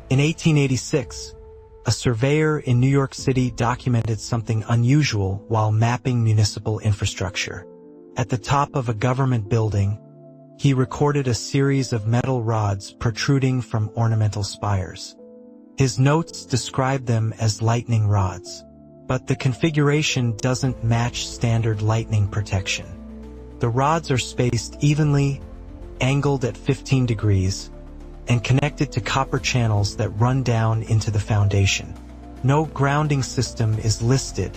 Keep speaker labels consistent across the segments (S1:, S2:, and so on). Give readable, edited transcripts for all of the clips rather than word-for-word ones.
S1: In 1886, a surveyor in New York City documented something unusual while mapping municipal infrastructure. At the top of a government building, he recorded a series of metal rods protruding from ornamental spires. His notes described them as lightning rods, but the configuration doesn't match standard lightning protection. The rods are spaced evenly, angled at 15 degrees, and connected to copper channels that run down into the foundation. No grounding system is listed.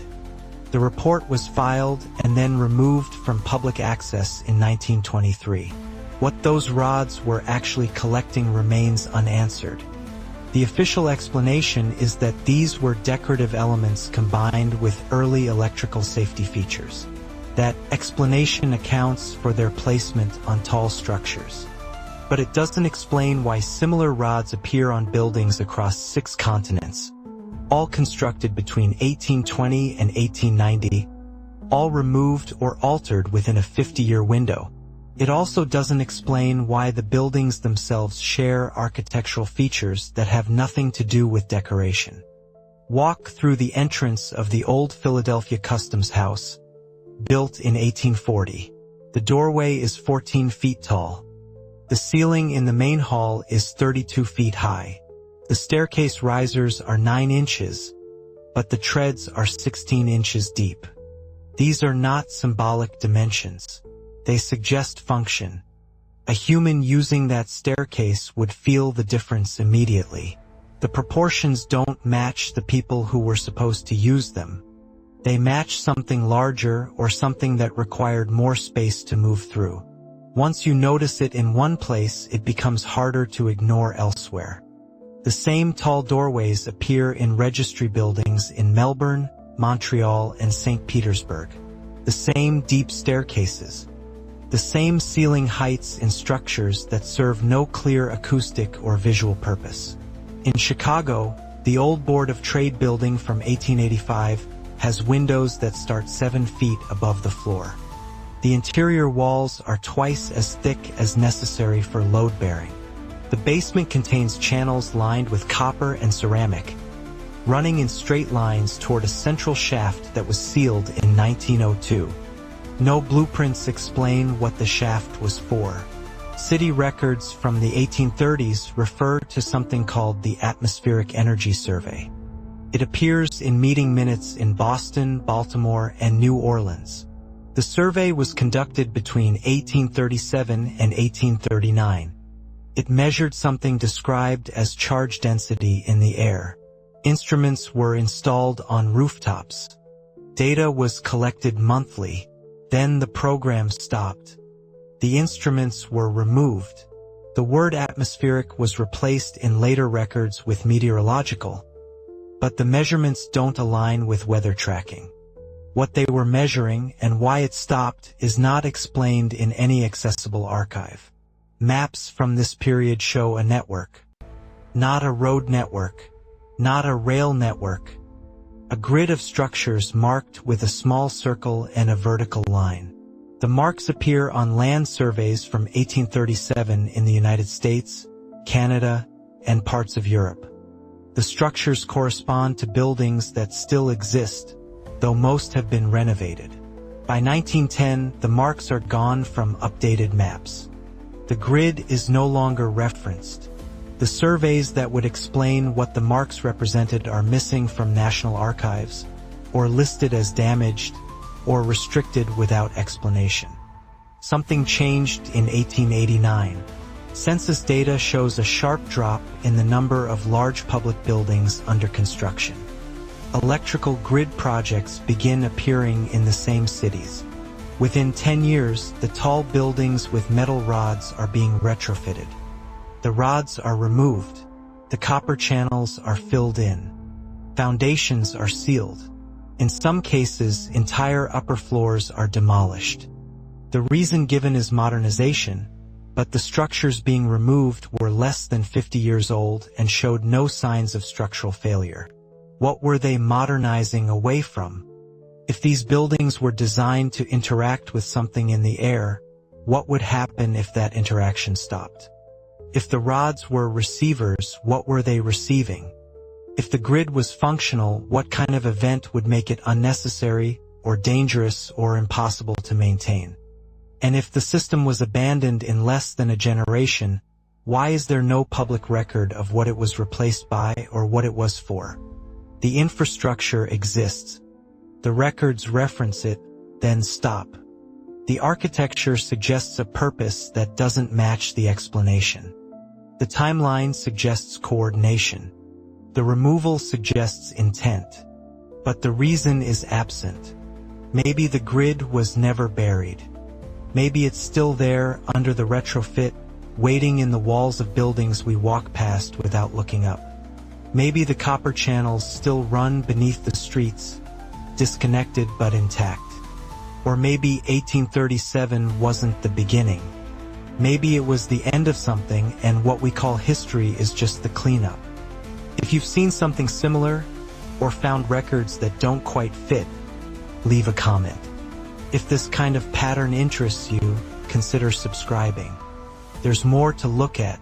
S1: The report was filed and then removed from public access in 1923. What those rods were actually collecting remains unanswered. The official explanation is that these were decorative elements combined with early electrical safety features. That explanation accounts for their placement on tall structures. But it doesn't explain why similar rods appear on buildings across 6 continents, all constructed between 1820 and 1890, all removed or altered within a 50-year window. It also doesn't explain why the buildings themselves share architectural features that have nothing to do with decoration. Walk through the entrance of the old Philadelphia Customs House, built in 1840. The doorway is 14 feet tall. The ceiling in the main hall is 32 feet high. The staircase risers are 9 inches, but the treads are 16 inches deep. These are not symbolic dimensions. They suggest function. A human using that staircase would feel the difference immediately. The proportions don't match the people who were supposed to use them. They match something larger or something that required more space to move through. Once you notice it in one place, it becomes harder to ignore elsewhere. The same tall doorways appear in registry buildings in Melbourne, Montreal, and St. Petersburg. The same deep staircases. The same ceiling heights in structures that serve no clear acoustic or visual purpose. In Chicago, the old Board of Trade building from 1885 has windows that start 7 feet above the floor. The interior walls are twice as thick as necessary for load-bearing. The basement contains channels lined with copper and ceramic, running in straight lines toward a central shaft that was sealed in 1902. No blueprints explain what the shaft was for. City records from the 1830s refer to something called the Atmospheric Energy Survey. It appears in meeting minutes in Boston, Baltimore, and New Orleans. The survey was conducted between 1837 and 1839. It measured something described as charge density in the air. Instruments were installed on rooftops. Data was collected monthly. Then the program stopped. The instruments were removed. The word atmospheric was replaced in later records with meteorological, but the measurements don't align with weather tracking. What they were measuring and why it stopped is not explained in any accessible archive. Maps from this period show a network, not a road network, not a rail network. A grid of structures marked with a small circle and a vertical line. The marks appear on land surveys from 1837 in the United States, Canada, and parts of Europe. The structures correspond to buildings that still exist, though most have been renovated. By 1910, the marks are gone from updated maps. The grid is no longer referenced. The surveys that would explain what the marks represented are missing from National Archives, or listed as damaged, or restricted without explanation. Something changed in 1889. Census data shows a sharp drop in the number of large public buildings under construction. Electrical grid projects begin appearing in the same cities. Within 10 years, the tall buildings with metal rods are being retrofitted. The rods are removed. The copper channels are filled in. Foundations are sealed. In some cases, entire upper floors are demolished. The reason given is modernization, but the structures being removed were less than 50 years old and showed no signs of structural failure. What were they modernizing away from? If these buildings were designed to interact with something in the air, what would happen if that interaction stopped? If the rods were receivers, what were they receiving? If the grid was functional, what kind of event would make it unnecessary or dangerous or impossible to maintain? And if the system was abandoned in less than a generation, why is there no public record of what it was replaced by or what it was for? The infrastructure exists. The records reference it, then stop. The architecture suggests a purpose that doesn't match the explanation. The timeline suggests coordination. The removal suggests intent. But the reason is absent. Maybe the grid was never buried. Maybe it's still there under the retrofit, waiting in the walls of buildings we walk past without looking up. Maybe the copper channels still run beneath the streets, disconnected but intact. Or maybe 1837 wasn't the beginning. Maybe it was the end of something and what we call history is just the cleanup. If you've seen something similar, or found records that don't quite fit, leave a comment. If this kind of pattern interests you, consider subscribing. There's more to look at,